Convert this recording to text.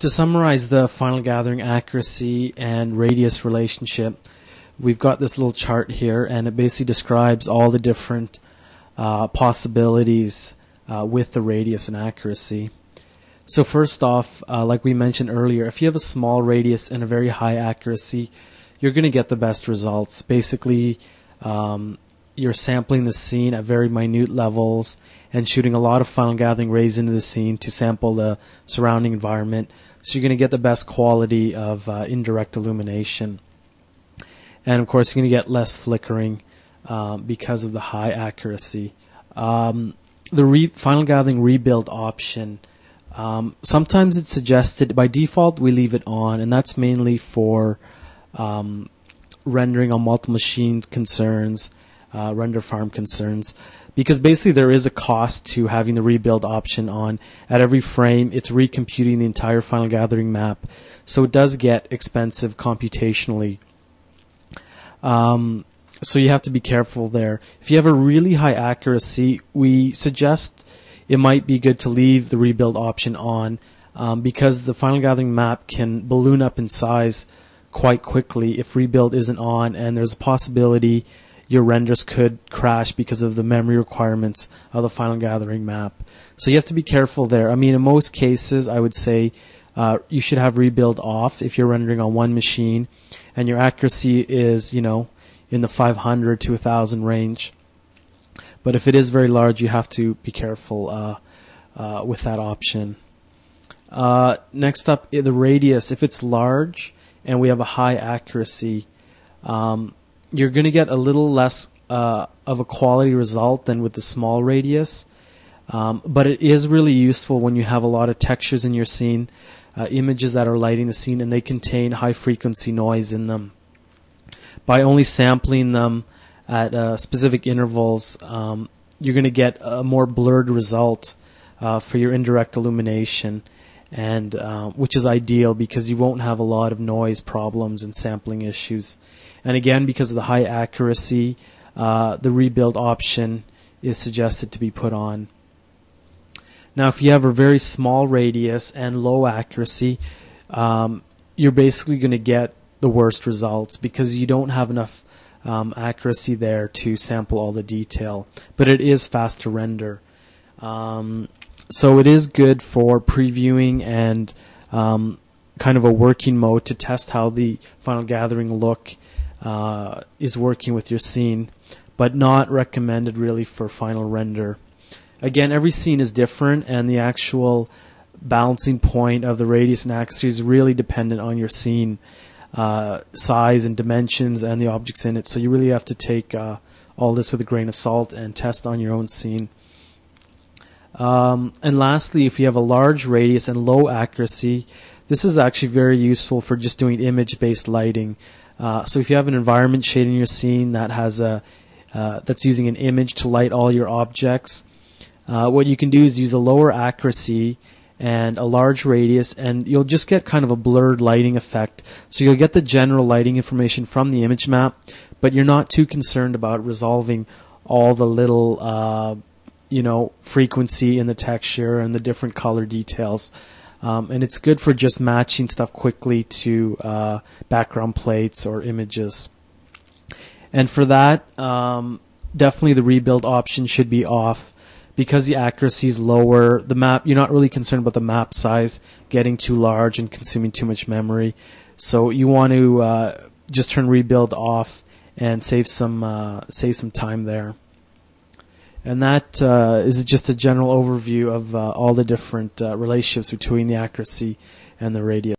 To summarize the final gathering accuracy and radius relationship, we've got this little chart here, and it basically describes all the different possibilities with the radius and accuracy. So first off, like we mentioned earlier, if you have a small radius and a very high accuracy, you're going to get the best results. Basically, you're sampling the scene at very minute levels and shooting a lot of final gathering rays into the scene to sample the surrounding environment. So you're going to get the best quality of indirect illumination. And of course, you're going to get less flickering because of the high accuracy. The final gathering rebuild option, sometimes it's suggested. By default, we leave it on, and that's mainly for rendering on multiple machine concerns, render farm concerns, because basically there is a cost to having the rebuild option on. At every frame, it's recomputing the entire final gathering map, so it does get expensive computationally. So you have to be careful there. If you have a really high accuracy, we suggest it might be good to leave the rebuild option on because the final gathering map can balloon up in size quite quickly if rebuild isn't on, and there's a possibility your renders could crash because of the memory requirements of the final gathering map. So you have to be careful there. I mean, in most cases, I would say you should have rebuild off if you're rendering on one machine and your accuracy is, in the 500 to 1,000 range. But if it is very large, you have to be careful with that option. Next up, the radius. If it's large and we have a high accuracy, you're going to get a little less of a quality result than with the small radius. But it is really useful when you have a lot of textures in your scene, images that are lighting the scene, and they contain high frequency noise in them. By only sampling them at specific intervals, you're going to get a more blurred result for your indirect illumination, and which is ideal because you won't have a lot of noise problems and sampling issues. And again, because of the high accuracy, the rebuild option is suggested to be put on. Now, if you have a very small radius and low accuracy, you're basically going to get the worst results because you don't have enough accuracy there to sample all the detail. But it is fast to render. So it is good for previewing and kind of a working mode to test how the final gathering look is working with your scene, but not recommended really for final render. Again, every scene is different, and the actual balancing point of the radius and accuracy is really dependent on your scene size and dimensions and the objects in it. So you really have to take all this with a grain of salt and test on your own scene. And lastly, if you have a large radius and low accuracy, this is actually very useful for just doing image-based lighting. So if you have an environment shade in your scene that has that's using an image to light all your objects, what you can do is use a lower accuracy and a large radius, and you'll just get kind of a blurred lighting effect. So you'll get the general lighting information from the image map, but you're not too concerned about resolving all the little frequency in the texture and the different color details. And it's good for just matching stuff quickly to background plates or images. And for that, definitely the rebuild option should be off because the accuracy is lower. The map, you're not really concerned about the map size getting too large and consuming too much memory. So you want to just turn rebuild off and save some time there. And that is just a general overview of all the different relationships between the accuracy and the radius.